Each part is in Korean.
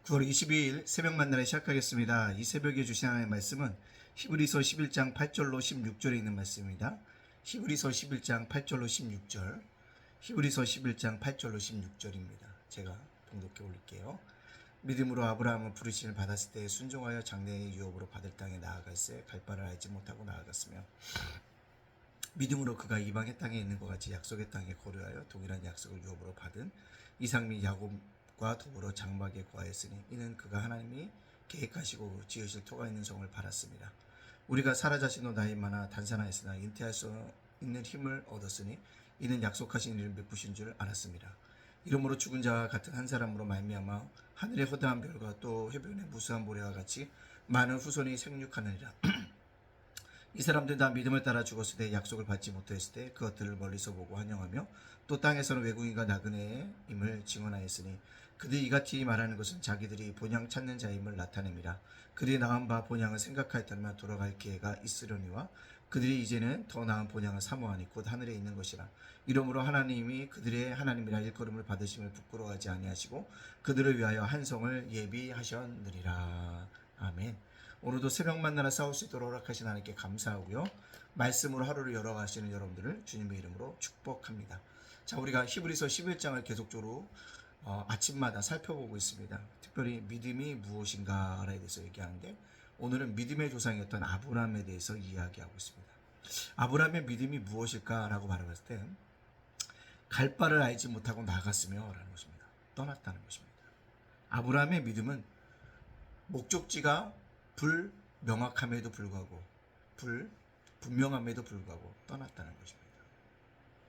9월 22일 새벽 만나를 시작하겠습니다. 이 새벽에 주신 하나님의 말씀은 히브리서 11장 8절로 16절에 있는 말씀입니다. 히브리서 11장 8절로 16절, 히브리서 11장 8절로 16절입니다. 제가 봉독해 올릴게요. 믿음으로 아브라함은 부르심을 받았을 때 순종하여 장래의 유업으로 받을 땅에 나아갈새 갈 바를 알지 못하고 나아갔으며, 믿음으로 그가 이방의 땅에 있는 것 같이 약속의 땅에 거류하여 동일한 약속을 유업으로 받은 이삭 및 야곱과 더불어 장막에 거하였으니 이는 그가 하나님이 계획하시고 지으실 토가 있는 성을 바랐습니다. 우리가 살아 자신도 나이 많아 단산하였으나 잉태할 수 있는 힘을 얻었으니 이는 약속하신 일을 베푸신 줄 알았습니다. 이러므로 죽은 자와 같은 한 사람으로 말미암아 하늘의 허다한 별과 또 해변의 무수한 모래와 같이 많은 후손이 생육하느니라. 이 사람들은 다 믿음을 따라 죽었을 때 약속을 받지 못했을 때 그것들을 멀리서 보고 환영하며 또 땅에서는 외국인과 나그네임을 증언하였으니 그들이 이같이 말하는 것은 자기들이 본향 찾는 자임을 나타냅니다. 그들이 나은 바 본향을 생각하였다면 돌아갈 기회가 있으려니와 그들이 이제는 더 나은 본향을 사모하니 곧 하늘에 있는 것이라. 이러므로 하나님이 그들의 하나님이라 일컬음을 받으심을 부끄러워하지 아니하시고 그들을 위하여 한 성을 예비하셨느니라. 아멘. 오늘도 새벽 만나라 싸울 수 있도록 허락하신 하나님께 감사하고요. 말씀으로 하루를 열어가시는 여러분들을 주님의 이름으로 축복합니다. 자, 우리가 히브리서 11장을 계속적으로 아침마다 살펴보고 있습니다. 특별히 믿음이 무엇인가에 대해서 얘기하는데, 오늘은 믿음의 조상이었던 아브라함에 대해서 이야기하고 있습니다. 아브라함의 믿음이 무엇일까라고 말해봤을 때 갈 바를 알지 못하고 나갔으며 라는 것입니다. 떠났다는 것입니다. 아브라함의 믿음은 목적지가 불명확함에도 불구하고 불분명함에도 불구하고 떠났다는 것입니다.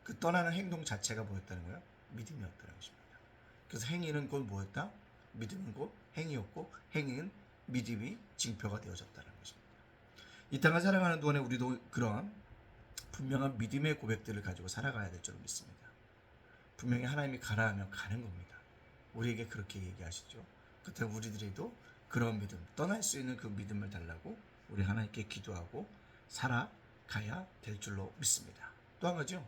그 떠나는 행동 자체가 뭐였다는 거예요? 믿음이었다는 것입니다. 그래서 행위는 곧 뭐였다? 믿음은 곧 행위였고 행위는 믿음이 징표가 되어졌다는 것입니다. 이 땅을 살아가는 동안에 우리도 그런 분명한 믿음의 고백들을 가지고 살아가야 될 줄 믿습니다. 분명히 하나님이 가라 하면 가는 겁니다. 우리에게 그렇게 얘기하시죠. 그렇다면 우리들에도 그런 믿음, 떠날 수 있는 그 믿음을 달라고 우리 하나님께 기도하고 살아가야 될 줄로 믿습니다. 또 한 가지요.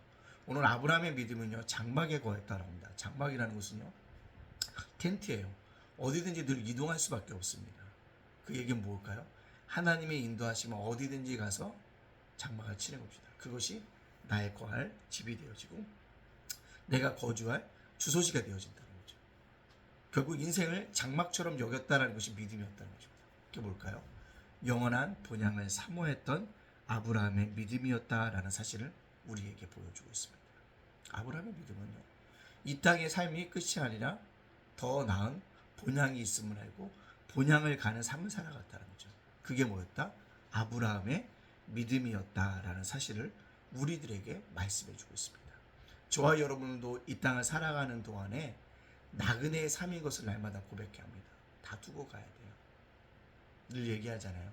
오늘 아브라함의 믿음은요, 장막에 거했다고 합니다. 장막이라는 것은요, 텐트예요. 어디든지 늘 이동할 수밖에 없습니다. 그 얘기는 뭘까요? 하나님의 인도하시면 어디든지 가서 장막을 치는 것입니다. 그것이 나의 거할 집이 되어지고 내가 거주할 주소지가 되어진다는 거죠. 결국 인생을 장막처럼 여겼다는 것이 믿음이었다는 것입니다. 그게 뭘까요? 영원한 본향을 사모했던 아브라함의 믿음이었다라는 사실을 우리에게 보여주고 있습니다. 아브라함의 믿음은요, 이 땅의 삶이 끝이 아니라 더 나은 본향이 있음을 알고 본향을 가는 삶을 살아갔다는 거죠. 그게 뭐였다? 아브라함의 믿음이었다라는 사실을 우리들에게 말씀해주고 있습니다. 저와 여러분도 이 땅을 살아가는 동안에 나그네의 삶인 것을 날마다 고백해야 합니다. 다 두고 가야 돼요. 늘 얘기하잖아요.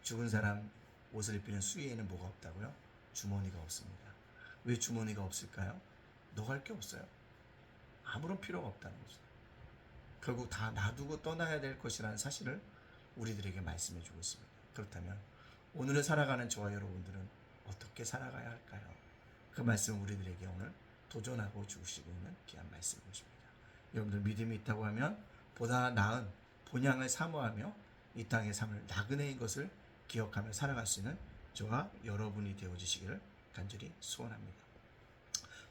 죽은 사람 옷을 입히는 수의에는 뭐가 없다고요? 주머니가 없습니다. 왜 주머니가 없을까요? 넣어갈 게 없어요. 아무런 필요가 없다는 거죠. 결국 다 놔두고 떠나야 될 것이라는 사실을 우리들에게 말씀해 주고 있습니다. 그렇다면 오늘을 살아가는 저와 여러분들은 어떻게 살아가야 할까요? 그 말씀을 우리들에게 오늘 도전하고 주시고 있는 귀한 말씀이십니다. 여러분들 믿음이 있다고 하면 보다 나은 본향을 사모하며 이 땅의 삶을 나그네인 것을 기억하며 살아갈 수 있는 저와 여러분이 되어주시기를 간절히 소원합니다.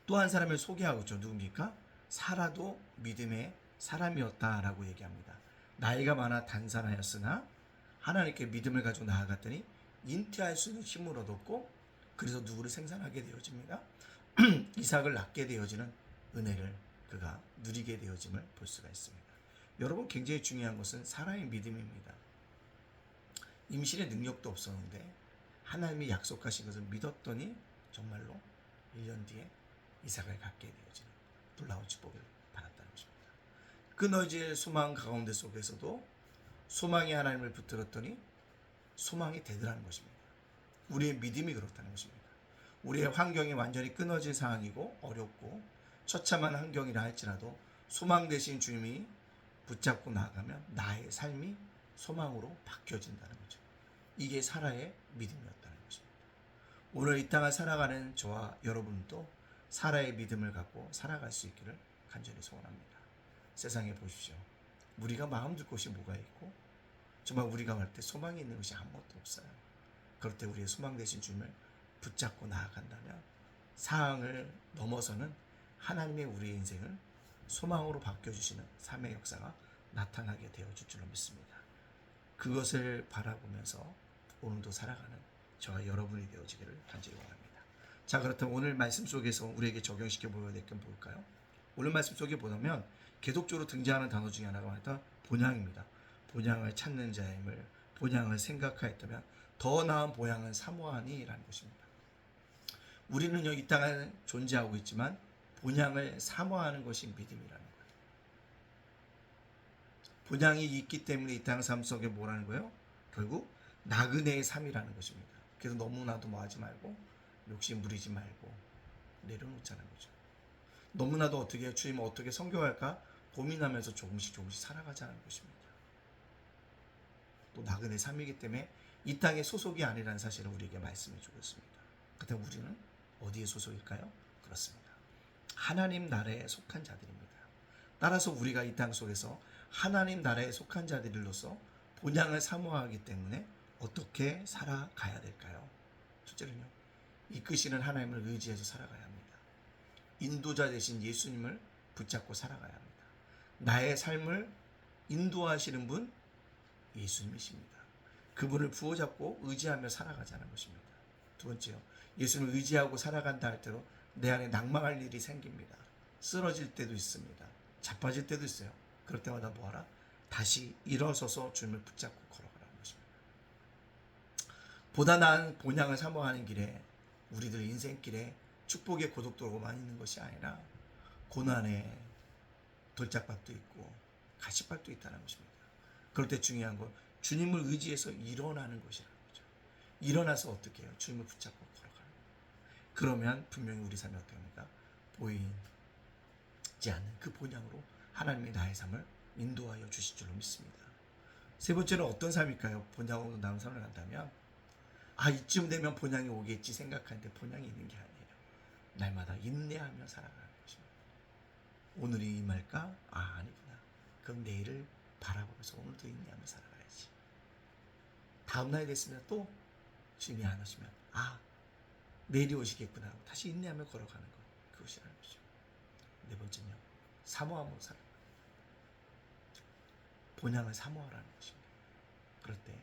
또 한 사람을 소개하고 있죠. 누굽니까? 사라도 믿음의 사람이었다라고 얘기합니다. 나이가 많아 단산하였으나 하나님께 믿음을 가지고 나아갔더니 잉태할 수 있는 힘을 얻었고, 그래서 누구를 생산하게 되어집니다. 이삭을 낳게 되어지는 은혜를 그가 누리게 되어짐을 볼 수가 있습니다. 여러분, 굉장히 중요한 것은 사람의 믿음입니다. 임신의 능력도 없었는데 하나님이 약속하신 것을 믿었더니 정말로 1년 뒤에 이삭을 갖게 되어지는 놀라운 축복을 받았다는 것입니다. 끊어질 소망 가운데 속에서도 소망이 하나님을 붙들었더니 소망이 되더라는 것입니다. 우리의 믿음이 그렇다는 것입니다. 우리의 환경이 완전히 끊어질 상황이고 어렵고 처참한 환경이라 할지라도 소망 되신 주님이 붙잡고 나아가면 나의 삶이 소망으로 바뀌어진다는 거죠. 이게 사라의 믿음이었다는 것입니다. 오늘 이 땅을 살아가는 저와 여러분도 사라의 믿음을 갖고 살아갈 수 있기를 간절히 소원합니다. 세상에 보십시오. 우리가 마음 둘 곳이 뭐가 있고 정말 우리가 갈 때 소망이 있는 것이 아무것도 없어요. 그럴 때 우리의 소망 되신 주님을 붙잡고 나아간다면 상황을 넘어서는 하나님의 우리의 인생을 소망으로 바뀌어주시는 삶의 역사가 나타나게 되어줄 줄로 믿습니다. 그것을 바라보면서 오늘도 살아가는 저와 여러분이 되어지기를 간절히 원합니다. 자, 그렇다면 오늘 말씀 속에서 우리에게 적용시켜 보여야 될 건 뭘까요? 오늘 말씀 속에 보면 계속적으로 등장하는 단어 중에 하나가 말하다 본향입니다. 본향을 찾는 자임을, 본향을 생각하였다면 더 나은 본향은 사모하니 라는 것입니다. 우리는요, 이 땅에 존재하고 있지만 본향을 사모하는 것이 믿음이라는 거예요. 본향이 있기 때문에 이 땅 삶 속에 뭐라는 거예요? 결국 나그네의 삶이라는 것입니다. 그래서 너무나도 뭐 하지 말고 욕심 부리지 말고 내려놓자는 거죠. 너무나도 어떻게 해요? 주님 어떻게 성교할까 고민하면서 조금씩 살아가자는 것입니다. 또 나그네 삶이기 때문에 이 땅의 소속이 아니라는 사실을 우리에게 말씀해 주고 있습니다. 그렇다면 우리는 어디에 소속일까요? 그렇습니다. 하나님 나라에 속한 자들입니다. 따라서 우리가 이 땅 속에서 하나님 나라에 속한 자들로서 본향을 사모하기 때문에 어떻게 살아가야 될까요? 첫째는요, 이끄시는 하나님을 의지해서 살아가야 합니다. 인도자 되신 예수님을 붙잡고 살아가야 합니다. 나의 삶을 인도하시는 분 예수님이십니다. 그분을 부어잡고 의지하며 살아가자는 것입니다. 두 번째요, 예수님을 의지하고 살아간다 할 때로 내 안에 낙망할 일이 생깁니다. 쓰러질 때도 있습니다. 자빠질 때도 있어요. 그럴 때마다 뭐하라? 다시 일어서서 주님을 붙잡고 걸어가라는 것입니다. 보다 나은 본향을 사모하는 길에 우리들 인생길에 축복의 고속도로만 있는 것이 아니라 고난에 돌짝밭도 있고 가시밭도 있다는 것입니다. 그럴 때 중요한 건 주님을 의지해서 일어나는 것이라는 거죠. 일어나서 어떻게 해요? 주님을 붙잡고 걸어가는 거예요. 그러면 분명히 우리 삶이 어떻게 합니까? 보이지 않는 그 본향으로 하나님이 나의 삶을 인도하여 주실 줄로 믿습니다. 세 번째는 어떤 삶일까요? 본향으로 나은 삶을 간다면 이쯤 되면 본향이 오겠지 생각하는데 본향이 있는 게 아니에요. 날마다 인내하며 살아가는 것입니다. 오늘이 임할까? 아니구나. 그럼 내일을 바라보면서 오늘도 인내하며 살아가야지. 다음 날이 됐으면 또 주님이 안 오시면 내일이 오시겠구나 하고 다시 인내하며 걸어가는 것, 그것이라는 거죠. 네 번째는요, 사모함으로 살아가는 것. 본향을 사모하라는 것입니다. 그럴 때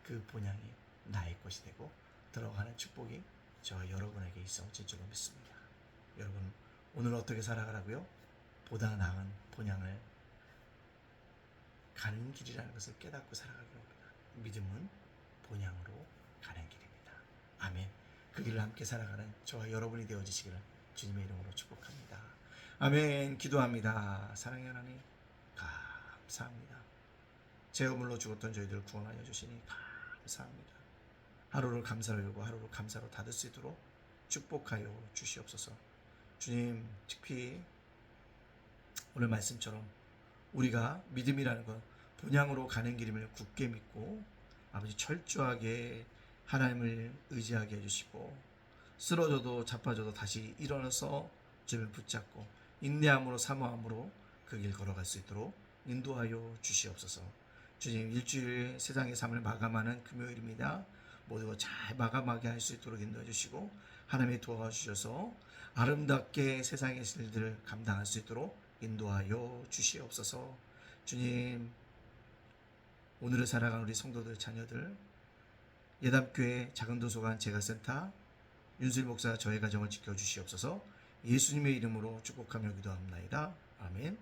그 본향이 나의 것이 되고 들어가는 축복이 저와 여러분에게 있어질 줄로 믿습니다. 여러분, 오늘 어떻게 살아가라고요? 보다 나은 본향을 가는 길이라는 것을 깨닫고 살아가기로 합니다. 믿음은 본향으로 가는 길입니다. 아멘. 그 길을 함께 살아가는 저와 여러분이 되어주시기를 주님의 이름으로 축복합니다. 아멘. 기도합니다. 사랑의 하나님, 감사합니다. 제 허물로 죽었던 저희들을 구원하여 주시니 감사합니다. 하루를 감사로 열고 하루를 감사로 닫을 수 있도록 축복하여 주시옵소서. 주님, 특히 오늘 말씀처럼 우리가 믿음이라는 건 본향으로 가는 길임을 굳게 믿고 아버지 철저하게 하나님을 의지하게 해주시고 쓰러져도 자빠져도 다시 일어나서 주님을 붙잡고 인내함으로 사모함으로 그 길 걸어갈 수 있도록 인도하여 주시옵소서. 주님, 일주일 세상의 삶을 마감하는 금요일입니다. 모두 잘 마감하게 할 수 있도록 인도해 주시고 하나님이 도와주셔서 아름답게 세상의 일들을 감당할 수 있도록 인도하여 주시옵소서. 주님, 오늘을 살아가는 우리 성도들 자녀들, 예담교회 작은도서관 재가센터 윤수일 목사 저의 가정을 지켜주시옵소서. 예수님의 이름으로 축복하며 기도합니다. 아멘.